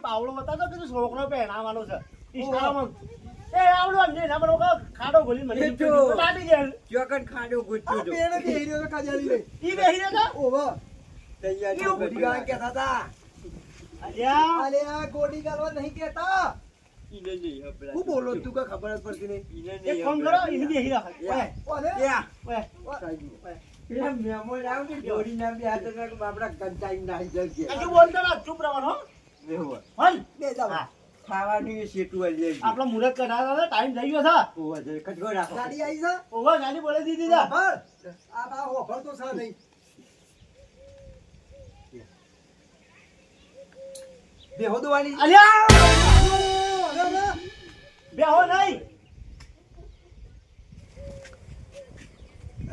પાવડો બતાતો કે છોકરો પહેરાવાનો છે ખાડો ગોલી મને ખાડો ગોચ્યો ગોડી ગાલવા નહીં કેતા હું બોલો તું કે ખબર જ પડતી નહીં એક ફોન કરો એને બેહી રાખ મેમો લાવ કે જોડી ના બે હાથ ના બાપડા કંટાઈ નાઈ જશે હજુ બોલતો ના ચૂપ રહેવાનો હલ બે જાવ ખાવાની સેટુ આલી આપણો મુરત કઢાવાનો ટાઈમ થઈ ગયો છે ઓવા જે કટકો રાખો ગાડી આવી છે ઓવા ગાડી બોલે દીધી છે બસ આ બા ઓફર તો છે નહીં બેહો દોવાની અલ્યા બેહો નહીં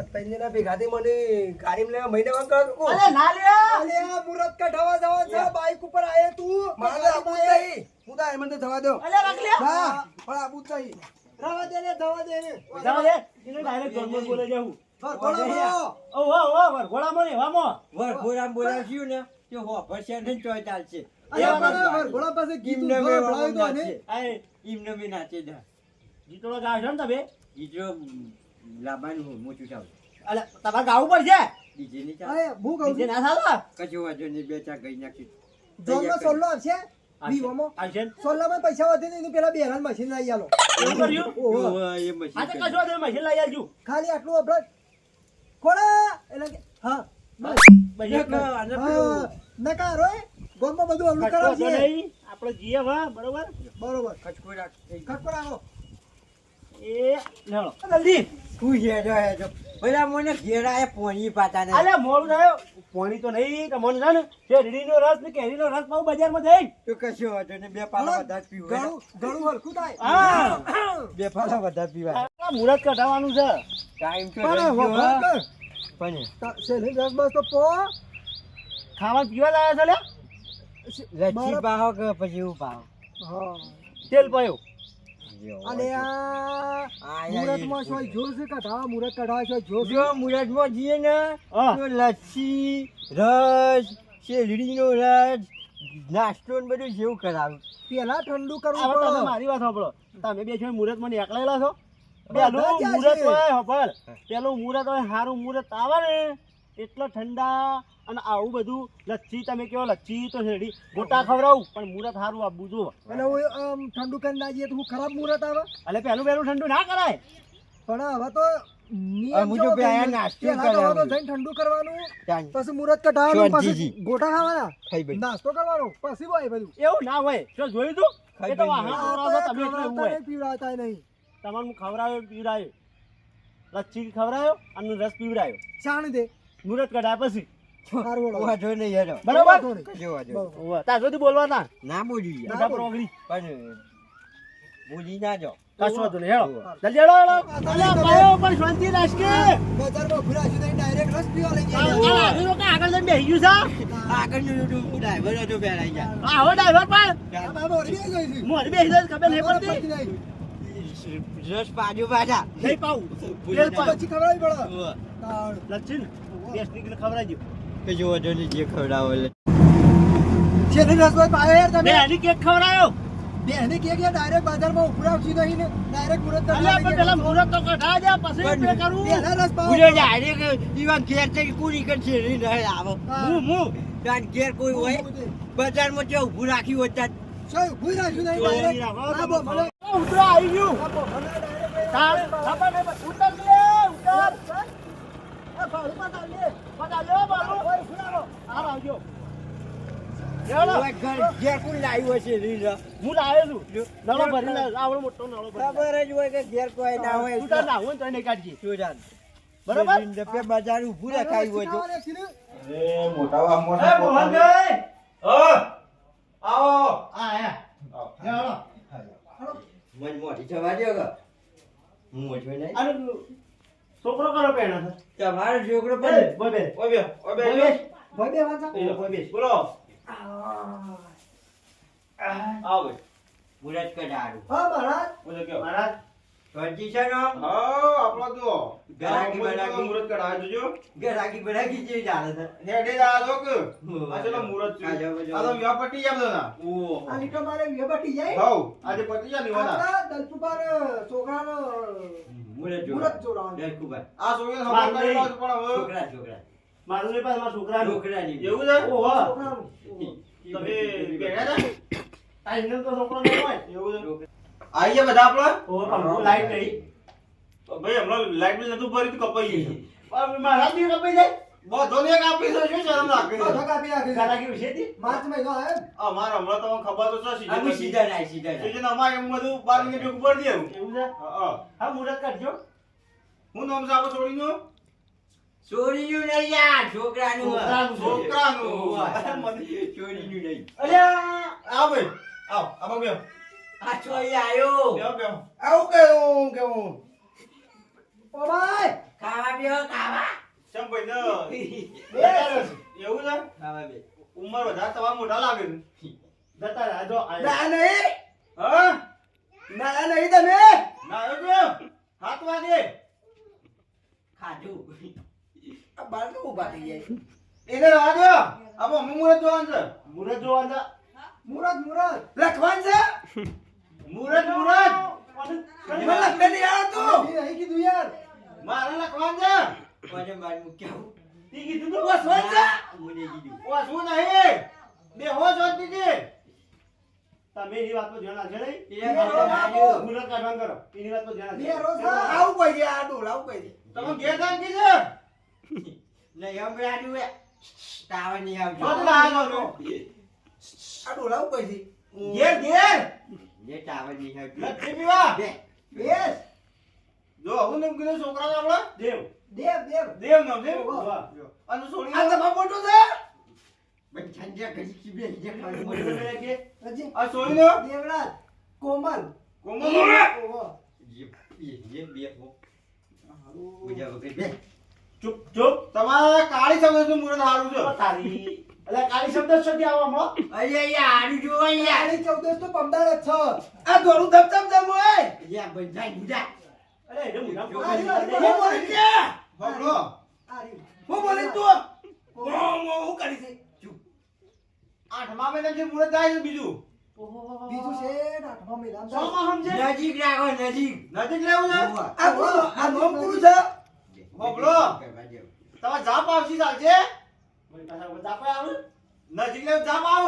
તૈનેના ભેગાથી મને ગાડીમાં લેવા મહિને વાંગ કર અરે ના લે અલે આ મુરત કઢાવા જવા છે બાઈક ઉપર આયે તું મારા આબુતાઈ મુદા એમન તો જવા દો અલે રાખ લે હા પણ આબુતાઈ જવા દે ને જાવ દે એને ડાયરેક્ટ ગોળમાં બોલે જાવું વરઘોડા મને વામો વરઘોડા બોલાવ્યું ને તે હો પરસેન્ટ ચોય ચાલશે વરઘોડા પાસે ગીમ ને મે ભળાવી દો ને આ ગીમ ને મે નાચે દા ગીતોનો ગાવશો ને તમે ગીતો લાબાનું મોચું ચાવ અલે તમારે ગાવું પડશે ડીજે ની ચાવ અરે હું ગાઉં ડીજે ના ચાલે કજો વાજો ને બે ચા ગઈ નાખી જોમાં સોલ્લો આવશે વિવોમો આવશે સોલ્લામાં પૈસા વધે ને પેલા બેરાન મશીન લઈ આલો એવું કર્યું ઓહો એ મશીન આ તો કજો વધે મશીન લઈ આવજો ખાલી આટલું અપરાધ કોણા એટલે હા નકા રોય ગોમમાં બધું અમલું કરાવશે આપણે જીએ વા બરોબર ખચકો રાખો એ લેવો જલ્દી તું હેજો પેલા મને ઘેરાએ પોણી પાતા ને અલે મોડું થયો પોણી તો નહીં તમને છે ને શેરડીનો રસ ને કેરીનો રસ પાઉં બજારમાં જઈ તો કશો વાંધો ને બે પાલા વધારે પીવા ઘણું હલકું થાય હા બે પાલા વધારે પીવા મુરત કઢાવવાનું છે ટાઈમ તો પણ શેરડી રસ બસ તો પો ખાવા પીવા લાયા છે લે લચ્છી પાહો કે પછી એવું પાહો હા તેલ પાયો અને આ મુરતમાં શું જોર છે કઢાવા મુરત કઢાવા છે જો મુરતમાં જઈએ ને તો લચ્છી રસ શેરડીનો રસ નાસ્તો ને બધું જેવું કરાવું પેલા ઠંડુ કરવું પડે મારી વાત સાંભળો તમે બે છો મુરતમાં એકલાયેલા છો પેલું મુરત હોય ખબર પેલું મુરત હોય સારું મુરત આવે ને એટલો ઠંડા અને આવું બધું લચ્છી તમે કહો લચ્છી તો શેરડી ગોટા ખવડાવું પણ મુરત સારું આપવું જો અને ઠંડુ કરી ના જઈએ તો ખરાબ મુરત આવે એટલે પેલું ઠંડુ ના કરાય પણ હવે તો ઠંડુ કરવાનું પછી મુરત કઢાવવાનું પછી ગોટા ખાવાના નાસ્તો કરવાનો પછી હોય બધું એવું ના હોય જો જોયું તું એ તો તમે પીવડાવતા નહીં તમારે હું ખવડાવ્યો પીવડાવ્યો લચ્છી ખવડાવ્યો અને રસ પીવડાવ્યો શાણ દે મુરત કઢાય પછી બોલવાના ના બોલી બોલી ના જાઓ શાંતિ રાખે ડાયરેક્ટ રસ પીવા લઈ જાય આગળ જઈને બેસી ગયું છે આગળ ડ્રાઈવર હતો પહેલાઈ જાય આવો ડ્રાઈવર પણ મોરી બેસી જાય ખબર નહીં પડતી રસ પાડ્યો પાછા નહીં પાવું પછી ખવડાવી પડે લચ્છી બેસ્ટ નીકળે ખવડાવજો કે જો વધુ ની જે ખવડાવો લે છે ને રસોઈ પાયો યાર તમે બેની કેક ખવડાયો બેની કેક યાર ડાયરેક્ટ બજારમાં ઉભરાવશી નહીં ને ડાયરેક્ટ મુરત તો પેલા મુરત તો કઢા દે પછી પે કરું પેલા રસ પાવ ઉડે ડાયરેક્ટ ઈવા ઘેર થી કુરી કર છે નહીં રહે આવો હું તાર ઘેર કોઈ હોય બજારમાં જો ઊભું રાખ્યું હોય તાર શું ઊભું રાખ્યું નહીં ડાયરેક્ટ આ બો મને ઉતરા આવી ગયું તાર ખબર નહીં ઉતર લે ઉતર આ બાળુ પાતા લે પાતા લે બાળુ ઓય ફુલાવો આ આવજો ઘેર કોણ લાવ્યું હશે હું લાવ્યો છું નળો ભરી આવડો મોટો નળો ભરી ખબર જ હોય કે ઘેર કોઈ ના હોય તું ના હોય તો નહીં કાઢજી શું જાન બરાબર ડબ્બે બજાર ઊભું રખાયું હોય તો અરે મોટા વામો એ મોહનભાઈ આવો આયા મન મોટી જવા દ્યો કે હું મોટો નહીં અરે છોકરો કરો પેણા છે તમારો છોકરો બે પણ બોય બે ઓય બે બોય બે વાંચા બોય બે બોલો આવો ભાઈ મુરત કઢાડું હા મહારાજ બોલો કયો મહારાજ કંડિશનો હા આપણો તો ગરાગી બરાગી. મુરત કઢાવે જોજો ગરાગી બરાગી જે ચાલે છે હેડે જા દો કે આ ચલો મુરત છે આ જાઓ, જાઓ. આ તો વિવાહ પટી જાય બધાના ઓ આ લીટો મારે વેબટી જાય હાઉ આજે પટી જાય નિવાના આપણા દલપુર છોકરાનો મુરત જો મુરત જોડાવાનું. દેખુબા આ સોગે ખબર કરેલો છે પણ હવે છોકરા છોકરા મારું ને પાસ મારા છોકરાનું છોકરાની એવું છે ઓહો છોકરાનું તમે બેઠા હતા ટાઈમ તો છોકરો ન હોય એવું છે આઈ ગયા બધા આપણા ઓહો પંખો લાઈટ નહીં ભાઈ હમણાં લાઈટ બિલ નતું ભરી તો કપાઈ ગયું પણ મહારાજ ની કપાઈ જાય બધો ને કાપી દો શું શરમ લાગે ગાલાકી વિશેથી માર્ચ મહિનો આવ્યો અમાર હમણાં તમને ખબર તો છે અમે સીધા નાય સીધા નાય સીઝન અમારે એમ બધું 12 મિનિટ ઉપર દે એવું છે હા હા મુરત કાઢજો હું નામ છે આપણો છોડીનું ચોરીનું નહીં યાર છોકરાનું છોકરાનું. ચોરીનું નહીં અલ્યા આવ ભાઈ આવ આવ બેહો આ ચોરી આયો બેહો બેહો આવું કેવું ઓ ભાઈ ખાવા બેહો ખાવા ચમ ભાઈ ને બેસ. એવું છે ખાવા બે ઉંમર વધારે તમારા મોટા લાગે છે જતા રાજો ના નહીં હા ના નહીં તમે ના આવ્યો કે 7 વાગે ખાધું આ બાર તો ઊભા થઈ જાય એને રાહ દો આ મમ્મી મુરત જોવાનું છે મુરત જોવાના મુરત લખવાન છે મુરત મુરત મને લખતા નહીં આવતું નહીં કીધું યાર મારે લખવાનું છે કોને માર મૂક્યા ઈ કીધું તો બસ વન છે મને કીધું ઓ શું નહીં બેહો શાંતિ થી તમે એની વાતમાં ધ્યાન આપજો નહીં એ બાજુ મુરત કાઢવાનું કરો એની વાતમાં ધ્યાન બે રોજ આપજો આવું કોઈ દે આ ડોલ આવું કોઈ દે તમે ઘેર જાન કીધે નહીં અમે આડું એ તાવા નહીં આવજો જોત લાગો છો આ ડોલ આવું કોઈ દે ઘેર ઘેર જે તાવા નહીં આવજો લક્ષ્મી પીવા બે બેસ જો હું નામ કીધું છોકરાને આપણા દેવ દેવ દેવ નામ છે વાહ. અને છોડી આ તમારો મોટો છે ભાઈ છંજા કરી કે બે જે ખાલી મોટો છે આ છોડી નો દેવરાજ કોમલ કોમલ જે બે હો બુજા વગર બે ચૂપ ચૂપ તમારા કાળી સમજનું મુરત હારું છે તારી અલે કાળી શબ્દ છે ત્યાં આવામાં અરે યાર આડું જો યાર કાળી 14 તો પમદાર જ છે આ દોરું ધબધબ ધમ હોય યાર બંધાઈ બુજા અરે એને મુના હું બોલે છે બબલો હું બોલે તું હું કરી છે ચૂપ 8મા મહિના જે મુરત થાય છે બીજું બીજું છે આઠમા મહિના સોમાં સમજે નજીક રાખો નજીક નજીક લેવું છે આ બોલો આ નોમ પૂરું છે બબલો તમારે જાપ આવશી ચાલશે મારી પાસે જાપે આવે નજીક લેવું જાપ આવ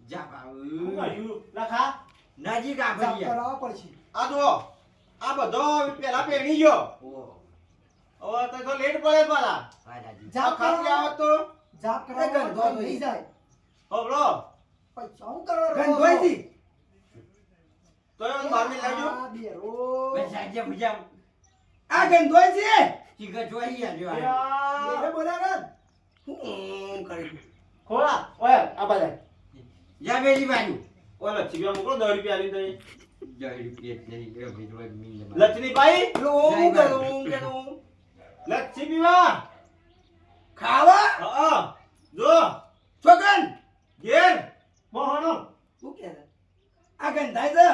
જા હું બાઉ કહ્યું લખા નજીક આ કરાવવા પડશે આ જો આ બધો પેલા પેણી ગયો ઓ હવે તો લેટ પડે પાછા રાજી જાપ ખાતી આવત તો જાપ કરાવવા નહીં જાય બબલો પૈસા હું કરવા ગંધોઈથી તો એ 12 મિનિટ લાગજો બેરો બેસાજે બુજા આ ગંધોઈ છે ચીકર જોઈ આજો બેરે બોલાગન હું કરી ખોળા ઓય આ બધા જા બેજી બાજુ ઓય લચ્છી મોકલો 10 રૂપિયા આલી દઈ જઈ રૂપિયા નહીં એ ભીડવા મીન લચ્છી ભાઈ હું કરું લચ્છી પીવા ખાવા હા જો છોકન ઘેર મોહનો શું કે આ ગંધાઈ છે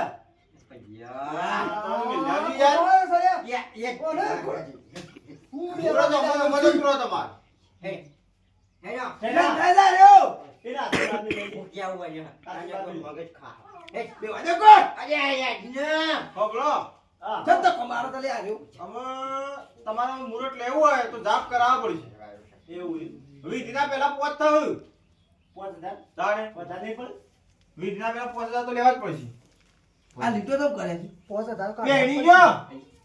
મુરત અમારે મદદ કરો તમારે હે હેલો હેલો. ગંધાઈ જા રહ્યો એના આશીર્વાદની લઈ ક્યાં હુआ जो આશીર્વાદ લો. मगज खा ए बेवा देखो अरे यार ना બબલો હા जब तक हमारा तले आ रहे અમે તમારે મુરત લેવું હોય તો જાપ કરાવવા પડશે એવું વિધિના પહેલા પોત થયું 5000 તારે વધારે નહીં પણ વિધિના પહેલા 5000 તો લેવા જ પડશે आ लिटो तो करे 5000 પેણી ગયો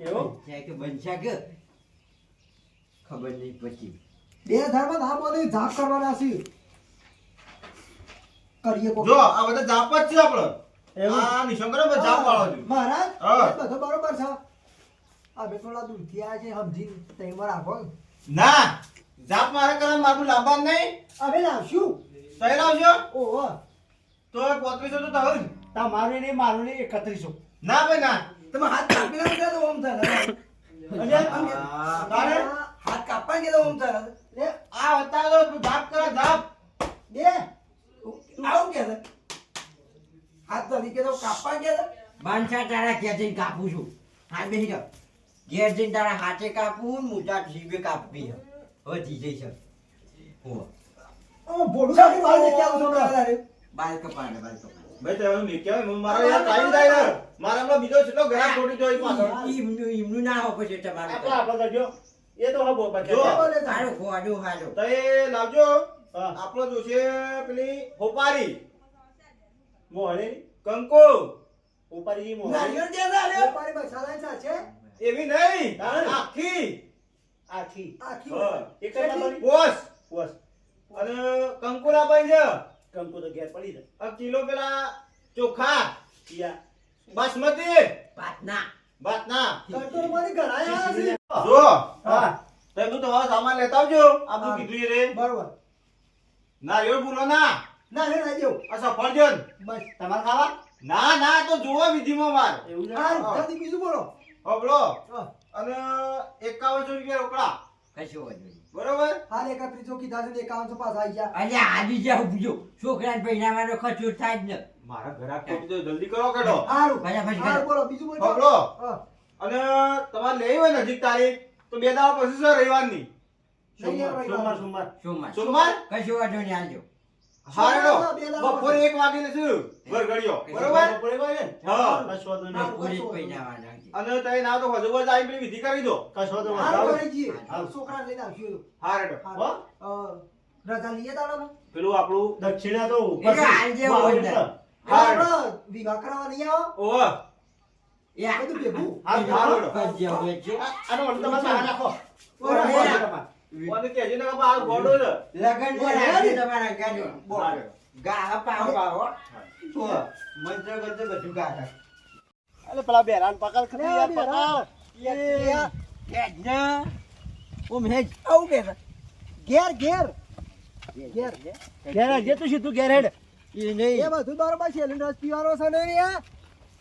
એવું क्या के बनशा के खबर नहीं पची 2000 માં ના બોલી જાપ કરવાના છે કરીએ કોક જો આ બધા જાપ જ છે આપણો એવું? આ નિશંકર જાપ વાળો છે મહારાજ હા. એ બધું બરોબર છે હવે થોડા દૂરથી આવ્યા છે સમજી તઈમાં રાખો ના જાપ મારે કરવા મારું લાંબા નહીં હવે લાવશું તઈ લાવજો ઓહો તો 3500 તો થયું ને. તમારું નહીં મારું નહીં 3100. ના ભાઈ ના તમે હાથ કાપી નાખો તો ઓમ થાય તારે હાથ કાપવા કે તો ઓમ થાય લે આ બતાવો તું જાપ કરો જાપ બે આવું કે છે હાથ તો કે તો કાપવા કે છે બાંધા તારા ઘેર જઈને કાપું છું હા બેસી જાઓ ઘેર જઈને તારા હાથે કાપું ને મોટા જીભે કાપવી છે હવે જીજે છે હો ઓ બોડું કાપી બહાર નીકળી આવું છો તારે બાલ કપાડે બાલ કપાડે ભાઈ તમે મેં કહેવાય મારો યાર કાઈ જાય ને મારા હમણાં બીજો છેલ્લો ઘરાક છોડી જોઈ પાછળ ઈમનું ના હો પછી તમારે આપણે કરજો. એ તો હબો પછી. જો. હારો ખોડો હારો તો એ લાવજો હા. આપણો જોશે પેલી હોપારી મોહણી કંકુ ઉપાડી મોહણી નારિયેળ દે ના પાણી મસાલા ચા છે એવી નહીં તારે. આખી આખી આખી હા. એક જ નંબરની પોસ બસ અને કંકુલા ભાઈ છે કંકુ તો ઘેર પડી જાય. આ કિલો પેલા ચોખા યા બાસમતી પાટના બાતના કંટ્રોલ માંથી ઘણા આવ્યા છે જો હા તમે બધું તમારો સામાન લેતા આવજો આપણું હા. કીધું એ રે બરોબર નારિયેળ પૂરો ના ના રે ના જેવું આ સફરજન બસ તમારે ખાવા ના ના તો જોવો વિધિમાં માર એવું છે? હા જલ્દી બીજું બોલો હબળો હા. અને 5100 રૂપિયા રોકડા કશો વાંધો નહીં બરોબર હાલ 3100 કીધા છે ને 5100 પાછા આવી ગયા અલ્યા હાજી જાવ બીજો છોકરાને પહેરાવાનો ખર્ચો થાય જ ને મારા ઘરાક તો જલ્દી કરો કેડો હારું ફટાફટ કરો. હારું બોલો બીજું બોલો હબળો હા અને તમારે લેવી હોય નજીક તારીખ તો 2 દાડા પછી છે રવિવારની સોમવાર સોમવાર સોમવાર સોમવાર કશો વાંધો નહીં આવજો હારેડો બે દાડા બપોરે 1 વાગે લેશું વરઘડિયો બરોબર બપોરે કોઈ ને? હા કશો વાંધો નહીં. હા. પૂરી જ પહેરાવાના છે. અને તઈ ના તો હજુ જ આવી પેલી વિધિ કરી દો કશો વાંધો નહીં. હારું જાઓ. કરી જઈએ હારું. છોકરાને લઈને આવશું હારેડો હો? રજા લઈએ તારા પેલું આપણું દક્ષિણા તો ઉપર એટલે છે. આજે વાવ હોય ને. છે. હારેડો વિવાહ કરાવવા નહીં આવો ઓહો યા. બધું ભેગું હારેડો કરજો હવે જો. આનો વળી તમારે બહાર નાખો. ઓય, બહાર ઓય. નાખો તમારે. મને કહેજે ને કે આ ગોડો છે લગન બોલ, રાખજો હેડ. તમારા ગાજો. બોલ. હારેડો. ગા પાવ પાવ. તો મંત્ર કરતે બધું ગાતા અલે પેલા બેરાન પકડ ખરી લે, યાર બેરાન. પકડ. હેડ ને. ઓમ હેજ આવું કે છે ઘેર ઘેર ઘેર ઘેર જે તું સીધું ઘેર હેડ. એ નહીં. એ બધું બરોબર છે એનું રસ પીવાનો છે ને યાર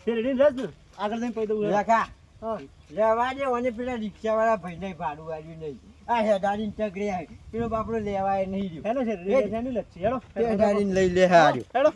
શેરડીને રસ ને. આગળ જઈને પૈ દઉં. લખા. હા રહેવા દે અને પેલા રિક્ષાવાળા ભાઈને ભાડું આવ્યું નહીં. આ હેડારીને ટગરે આવી. પેલો બાપડો લેવાય નહીં રહ્યો. હેલો શેરડી, શેરડી લચ્છી. હેડો. હેડારીને લઈ લે હાર્યો. હેડો.